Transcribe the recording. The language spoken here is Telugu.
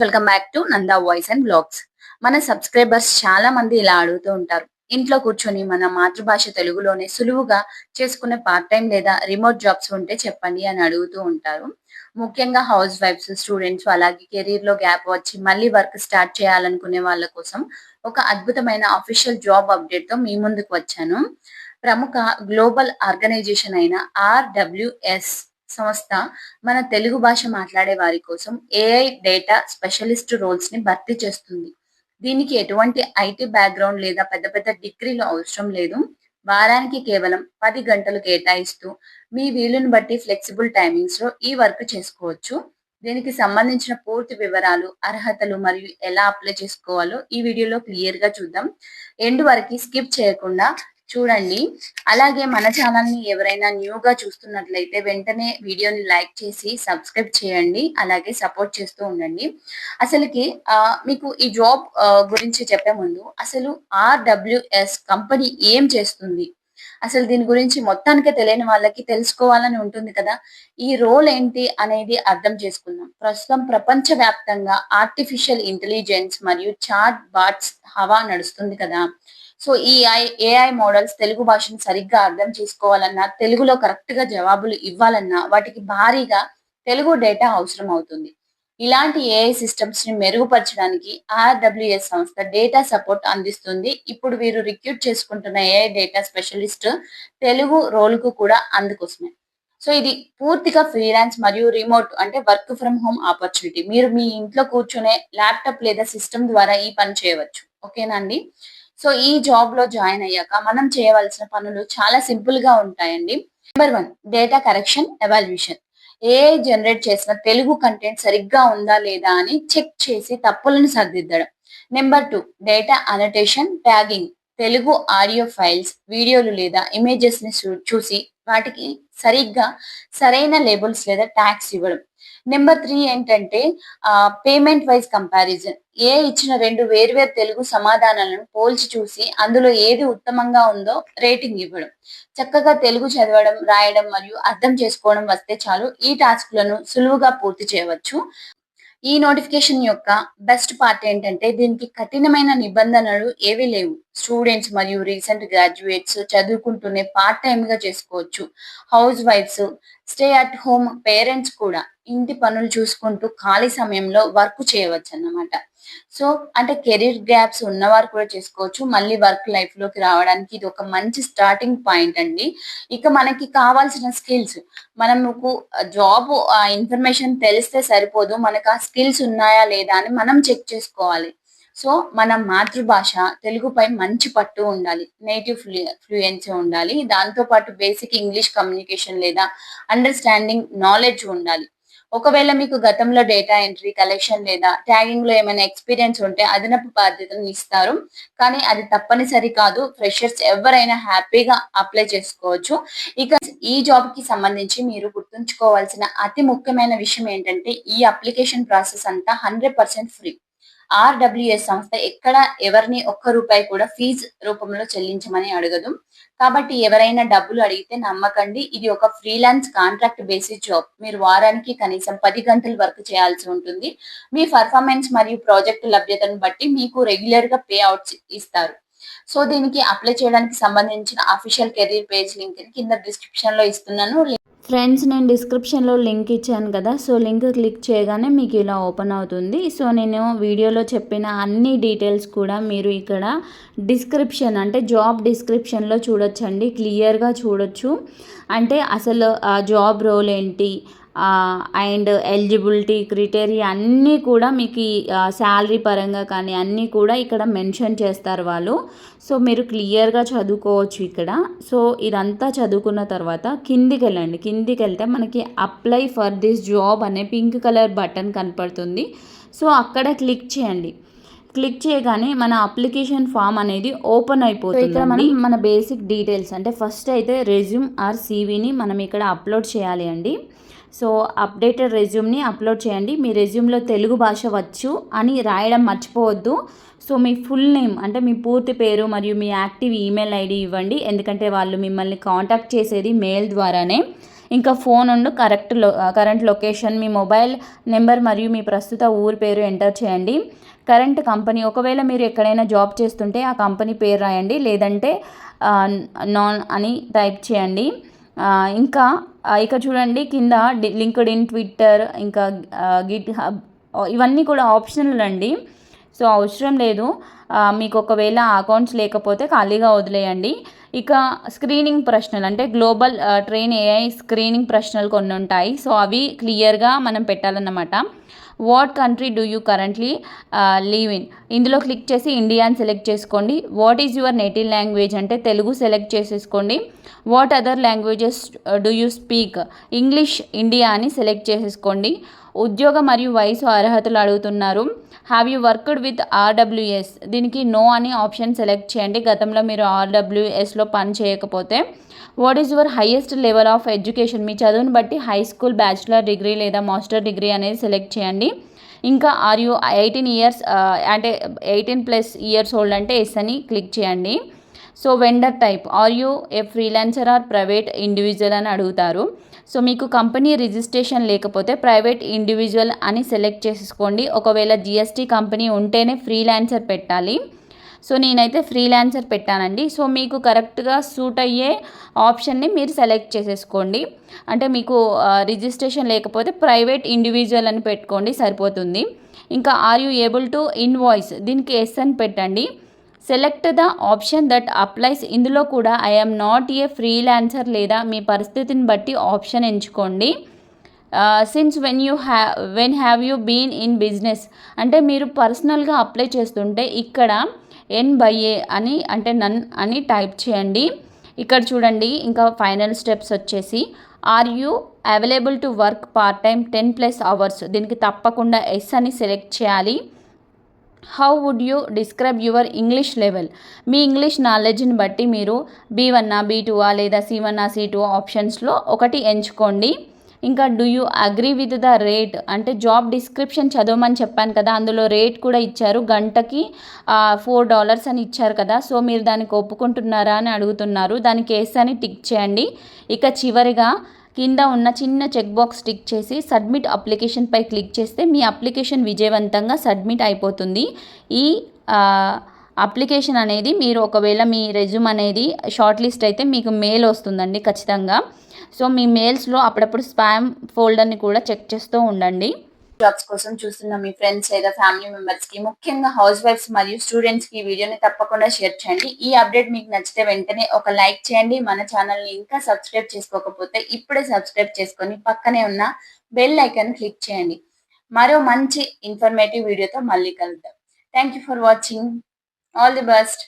Welcome back to Nanda voice and blogs. మన సబ్స్క్రైబర్స్ చాలా మంది ఇలా అడుగుతూ ఉంటారు. ఇంట్లో కూర్చొని మన మాతృభాష తెలుగులోనే సులువుగా చేసుకునే పార్ట్ టైం లేదా రిమోట్ జాబ్స్ ఉంటే చెప్పండి అని అడుగుతూ ఉంటారు. ముఖ్యంగా హౌస్ వైఫ్స్, స్టూడెంట్స్, అలాగే కెరీర్ లో గ్యాప్ వచ్చి మళ్ళీ వర్క్ స్టార్ట్ చేయాలనుకునే వాళ్ళ కోసం ఒక అద్భుతమైన అఫీషియల్ జాబ్ అప్డేట్ తో మీ ముందుకు వచ్చాను. ప్రముఖ గ్లోబల్ ఆర్గనైజేషన్ అయిన ఆర్‌డబ్ల్యూఎస్ సంస్థ మన తెలుగు భాష మాట్లాడే వారి కోసం ఏఐ డేటా స్పెషలిస్ట్ రోల్స్ ని భర్తీ చేస్తుంది. దీనికి ఎటువంటి ఐటీ బ్యాక్‌గ్రౌండ్ లేదా పెద్ద పెద్ద డిగ్రీలు అవసరం లేదు. వారానికి కేవలం 10 గంటలు కేటాయిస్తూ మీ వీలుని బట్టి ఫ్లెక్సిబుల్ టైమింగ్స్‌లో ఈ వర్క్ చేసుకోవచ్చు. దీనికి సంబంధించిన పూర్తి వివరాలు, అర్హతలు మరియు ఎలా అప్లై చేసుకోవాలో ఈ వీడియోలో క్లియర్‌గా చూద్దాం. ఎండ్ వరకి స్కిప్ చేయకుండా చూడండి. అలాగే మన ఛానల్‌ని ఎవరైనా న్యూగా చూస్తున్నట్లయితే వెంటనే వీడియోని లైక్ చేసి సబ్స్క్రైబ్ చేయండి. అలాగే సపోర్ట్ చేస్తూ ఉండండి. అసలుకి మీకు ఈ జాబ్ గురించి చెప్పే ముందు అసలు ఆర్‌డబ్ల్యూఎస్ కంపెనీ ఏం చేస్తుంది? అసలు దీని గురించి మొత్తానికే తెలియని వాళ్ళకి తెలుసుకోవాలని ఉంటుంది కదా! ఈ రోల్ ఏంటి అనేది అర్థం చేసుకుందాం. ప్రస్తుతం ప్రపంచవ్యాప్తంగా ఆర్టిఫిషియల్ ఇంటెలిజెన్స్ మరియు చాట్ బాట్స్ హవా నడుస్తుంది కదా! సో ఈ ఏఐ మోడల్స్ తెలుగు భాషను సరిగ్గా అర్థం చేసుకోవాలన్నా, తెలుగులో కరెక్ట్‌గా జవాబులు ఇవ్వాలన్నా వాటికి భారీగా తెలుగు డేటా అవసరం అవుతుంది. ఇలాంటి ఏఐ సిస్టమ్స్‌ని మెరుగుపరచడానికి ఆర్‌డబ్ల్యూఎస్ సంస్థ డేటా సపోర్ట్ అందిస్తుంది. ఇప్పుడు వీరు రిక్రూట్ చేసుకుంటున్న ఏఐ డేటా స్పెషలిస్ట్ తెలుగు రోల్‌కు కూడా అందుకోసమే. సో ఇది పూర్తిగా ఫ్రీలాన్స్ మరియు రిమోట్ అంటే వర్క్ ఫ్రమ్ హోమ్ ఆపర్చునిటీ. మీరు మీ ఇంట్లో కూర్చొనే ల్యాప్‌టాప్ లేదా సిస్టమ్ ద్వారా ఈ పని చేయవచ్చు. ఓకేనా అండి? సో ఈ జాబ్‌లో జాయిన్ అయ్యాక మనం చేయవలసిన పనులు చాలా సింపుల్‌గా ఉంటాయండి. Number 1 data correction, evaluation. AI generate చేసిన తెలుగు కంటెంట్ సరిగ్గా ఉందా లేదా అని చెక్ చేసి తప్పులను సరిదిద్దడం. Number 2 data annotation, tagging. Telugu audio files, వీడియోలు లేదా ఇమేజెస్ ని చూసి వాటికి సరిగ్గా సరైన లేబుల్స్ లేదా ట్యాగ్స్ ఇవ్వడం. నెంబర్ 3 ఏంటంటే పేమెంట్ వైస్ కంపారిజన్. ఇచ్చిన 2 వేర్వేరు తెలుగు సమాధానాలను పోల్చి చూసి అందులో ఏది ఉత్తమంగా ఉందో రేటింగ్ ఇవ్వడం. చక్కగా తెలుగు చదవడం, రాయడం మరియు అర్థం చేసుకోవడం వస్తే చాలు ఈ టాస్క్‌లను సులువుగా పూర్తి చేయవచ్చు. ఈ నోటిఫికేషన్ యొక్క బెస్ట్ పార్ట్ ఏంటంటే దీనికి కఠినమైన నిబంధనలు ఏవీ లేవు. స్టూడెంట్స్ మరియు రీసెంట్ గ్రాడ్యుయేట్స్ చదువుకుంటూనే పార్ట్ టైమ్‌గా చేసుకోవచ్చు. హౌస్ వైఫ్స్, స్టే అట్ హోమ్ పేరెంట్స్ కూడా ఇంటి పనులు చూసుకుంటూ ఖాళీ సమయంలో వర్క్ చేయవచ్చన్నమాట. సో అంటే కెరీర్ గ్యాప్స్ ఉన్నవారు కూడా చేసుకోవచ్చు. మళ్ళీ వర్క్ లైఫ్‌లోకి రావడానికి ఇది ఒక మంచి స్టార్టింగ్ పాయింట్ అండి. ఇక మనకి కావాల్సిన స్కిల్స్ మనకు జాబ్ ఇన్ఫర్మేషన్ తెలిస్తే సరిపోదు. మనకు ఆ స్కిల్స్ ఉన్నాయా లేదా అని మనం చెక్ చేసుకోవాలి. సో మన మాతృభాష తెలుగుపై మంచి పట్టు ఉండాలి. నేటివ్ ఫ్లూయెన్సీ ఉండాలి. దాంతో పాటు బేసిక్ ఇంగ్లీష్ కమ్యూనికేషన్ లేదా అండర్‌స్టాండింగ్ నాలెడ్జ్ ఉండాలి. ఒకవేళ మీకు గతంలో డేటా ఎంట్రీ, కలెక్షన్ లేదా ట్యాగింగ్‌లో ఏమైనా ఎక్స్‌పీరియన్స్ ఉంటే అదనపు బాధ్యతలను ఇస్తారు. కానీ అది తప్పనిసరి కాదు. ఫ్రెషర్స్ ఎవరైనా హ్యాపీగా అప్లై చేసుకోవచ్చు. ఇక ఈ జాబ్‌కి సంబంధించి మీరు గుర్తుంచుకోవాల్సిన అతి ముఖ్యమైన విషయం ఏంటంటే ఈ అప్లికేషన్ ప్రాసెస్ అంతా 100% ఫ్రీ. ఆర్‌డబ్ల్యూఎస్ సంస్థ ఎక్కడ ఎవరిని ఒక్క రూపాయి కూడా ఫీజు రూపంలో చెల్లించమని అడగదు. కాబట్టి ఎవరైనా డబ్బులు అడిగితే నమ్మకండి. ఇది ఒక ఫ్రీలాన్స్ కాంట్రాక్ట్ బేసిస్ జాబ్. మీరు వారానికి కనీసం 10 గంటలు వర్క్ చేయాల్సి ఉంటుంది. మీ పెర్ఫార్మెన్స్ మరియు ప్రాజెక్ట్ లభ్యతను బట్టి మీకు రెగ్యులర్‌గా పే అవుట్స్ ఇస్తారు. సో దీనికి అప్లై చేయడానికి సంబంధించిన అఫీషియల్ కెరీర్ పేజ్ లింక్‌ని కింద డిస్క్రిప్షన్‌లో ఇస్తున్నాను. ఫ్రెండ్స్, నేను డిస్క్రిప్షన్లో లింక్ ఇచ్చాను కదా, సో లింక్ క్లిక్ చేయగానే మీకు ఇలా ఓపెన్ అవుతుంది. సో నేను వీడియోలో చెప్పిన అన్ని డీటెయిల్స్ కూడా మీరు ఇక్కడ డిస్క్రిప్షన్ అంటే జాబ్ డిస్క్రిప్షన్లో చూడొచ్చండి. క్లియర్గా చూడొచ్చు. అంటే అసలు ఆ జాబ్ రోల్ ఏంటి అండ్ ఎలిజిబిలిటీ క్రైటీరియా అన్నీ కూడా మీకు శాలరీ పరంగా కానీ అన్నీ కూడా ఇక్కడ మెన్షన్ చేస్తారు వాళ్ళు. సో మీరు క్లియర్గా చదువుకోవచ్చు ఇక్కడ. సో ఇదంతా చదువుకున్న తర్వాత కిందికి వెళ్ళండి. కిందికి వెళ్తే మనకి అప్లై ఫర్ దిస్ జాబ్ అనే పింక్ కలర్ బటన్ కనపడుతుంది. సో అక్కడ క్లిక్ చేయండి. క్లిక్ చేయగానే మన అప్లికేషన్ ఫామ్ అనేది ఓపెన్ అయిపోతుంది. ఇక్కడ మనం మన బేసిక్ డీటెయిల్స్ అంటే ఫస్ట్ అయితే రెజ్యూమ్ ఆర్ సీవీని మనం ఇక్కడ అప్లోడ్ చేయాలి అండి. సో అప్డేటెడ్ రెజ్యూమ్ని అప్లోడ్ చేయండి. మీ రెజ్యూమ్లో తెలుగు భాష వచ్చు అని రాయడం మర్చిపోవద్దు. సో మీ ఫుల్ నేమ్ అంటే మీ పూర్తి పేరు మరియు మీ యాక్టివ్ ఈమెయిల్ ఐడి ఇవ్వండి. ఎందుకంటే వాళ్ళు మిమ్మల్ని కాంటాక్ట్ చేసేది మెయిల్ ద్వారానే. ఇంకా ఫోన్ ఉండు కరెంట్ లొకేషన్, మీ మొబైల్ నెంబర్ మరియు మీ ప్రస్తుత ఊరి పేరు ఎంటర్ చేయండి. కరెంట్ కంపెనీ, ఒకవేళ మీరు ఎక్కడైనా జాబ్ చేస్తుంటే ఆ కంపెనీ పేరు రాయండి, లేదంటే నాన్ అని టైప్ చేయండి. ఇంకా ఇక చూడండి కింద లింక్డ్ ఇన్, ట్విట్టర్, ఇంకా గిట్ హబ్, ఇవన్నీ కూడా ఆప్షనల్ అండి. సో అవసరం లేదు. మీకు ఒకవేళ అకౌంట్స్ లేకపోతే ఖాళీగా వదిలేయండి. ఇక స్క్రీనింగ్ ప్రశ్నలు అంటే గ్లోబల్ ట్రైన్ ఏఐ స్క్రీనింగ్ ప్రశ్నలు కొన్ని ఉంటాయి. సో అవి క్లియర్గా మనం పెట్టాలన్నమాట. What country do you currently live in, ఇందులో క్లిక్ చేసి ఇండియా అని సెలెక్ట్ చేసుకోండి. What is your native language అంటే తెలుగు సెలెక్ట్ చేసేసుకోండి. What other languages do you speak, English India అని సెలెక్ట్ చేసేసుకోండి. ఉద్యోగం మరియు వయసు అర్హతలు అడుగుతున్నారు. Have you worked with RWS, దీనికి నో అని ఆప్షన్ సెలెక్ట్ చేయండి, గతంలో మీరు ఆర్డబ్ల్యూఎస్లో పని చేయకపోతే. What is your highest level of education, మీ చదువుని బట్టి హై స్కూల్, బ్యాచిలర్ డిగ్రీ లేదా మాస్టర్ డిగ్రీ అనేది సెలెక్ట్ చేయండి. ఇంకా ఆర్ యూ 18 ఇయర్స్ అంటే 18+ ఇయర్స్ ఓల్డ్ అంటే ఎస్ అని క్లిక్ చేయండి. So vendor type, are you a freelancer or private individual అని అడుగుతారు. సో మీకు కంపెనీ రిజిస్ట్రేషన్ లేకపోతే ప్రైవేట్ ఇండివిజువల్ అని సెలెక్ట్ చేసేసుకోండి. ఒకవేళ జిఎస్టీ కంపెనీ ఉంటేనే ఫ్రీలాన్సర్ పెట్టాలి. సో నేనైతే ఫ్రీలాన్సర్ పెట్టానండి. సో మీకు కరెక్ట్గా సూట్ అయ్యే ఆప్షన్ని మీరు సెలెక్ట్ చేసేసుకోండి. అంటే మీకు రిజిస్ట్రేషన్ లేకపోతే ప్రైవేట్ ఇండివిజువల్ అని పెట్టుకోండి, సరిపోతుంది. ఇంకా are you able to invoice, దీనికి ఎస్ అని పెట్టండి. Select the option that applies, ఇందులో కూడా I am not a freelancer లేదా మీ పరిస్థితిని బట్టి ఆప్షన్ ఎంచుకోండి. Since when have you been in business, అంటే మీరు పర్సనల్గా అప్లై చేస్తుంటే ఇక్కడ N/A అని అంటే నన్ అని టైప్ చేయండి. ఇక్కడ చూడండి ఇంకా ఫైనల్ స్టెప్స్ వచ్చేసి are you available to work part time 10+ hours, దీనికి తప్పకుండా ఎస్ అని సెలెక్ట్ చేయాలి. How would you describe your English level, మీ ఇంగ్లీష్ నాలెడ్జ్ని బట్టి మీరు B1, B2 లేదా C1, C2 ఆప్షన్స్లో ఒకటి ఎంచుకోండి. ఇంకా do you agree with the rate, అంటే జాబ్ డిస్క్రిప్షన్ చదవమని చెప్పాను కదా, అందులో రేట్ కూడా ఇచ్చారు, గంటకి $4 అని ఇచ్చారు కదా. సో మీరు దానికి ఒప్పుకుంటున్నారా అని అడుగుతున్నారు, దానికి ఎస్ అని టిక్ చేయండి. ఇక చివరిగా కింద ఉన్న చిన్న చెక్ బాక్స్ టిక్ చేసి సబ్మిట్ అప్లికేషన్పై క్లిక్ చేస్తే మీ అప్లికేషన్ విజయవంతంగా సబ్మిట్ అయిపోతుంది. ఈ అప్లికేషన్ అనేది మీరు ఒకవేళ మీ రెజ్యూమ్ అనేది షార్ట్ లిస్ట్ అయితే మీకు మెయిల్ వస్తుందండి ఖచ్చితంగా. సో మీ మెయిల్స్లో అప్పుడప్పుడు స్పామ్ ఫోల్డర్ని కూడా చెక్ చేస్తూ ఉండండి. జాబ్స్ కోసం చూస్తున్న మీ ఫ్రెండ్స్ లేదా ఫ్యామిలీ మెంబర్స్ కి, ముఖ్యంగా హౌస్ వైఫ్స్ మరియు స్టూడెంట్స్ కి ఈ వీడియోని తప్పకుండా షేర్ చేయండి. ఈ అప్డేట్ మీకు నచ్చితే వెంటనే ఒక లైక్ చేయండి. మన ఛానల్ ని ఇంకా సబ్స్క్రైబ్ చేసుకోకపోతే ఇప్పుడే సబ్స్క్రైబ్ చేసుకొని పక్కనే ఉన్న బెల్ ఐకాన్ క్లిక్ చేయండి. మరో మంచి ఇన్ఫర్మేటివ్ వీడియోతో మళ్ళీ కలుద్దాం. Thank you for watching. All the best.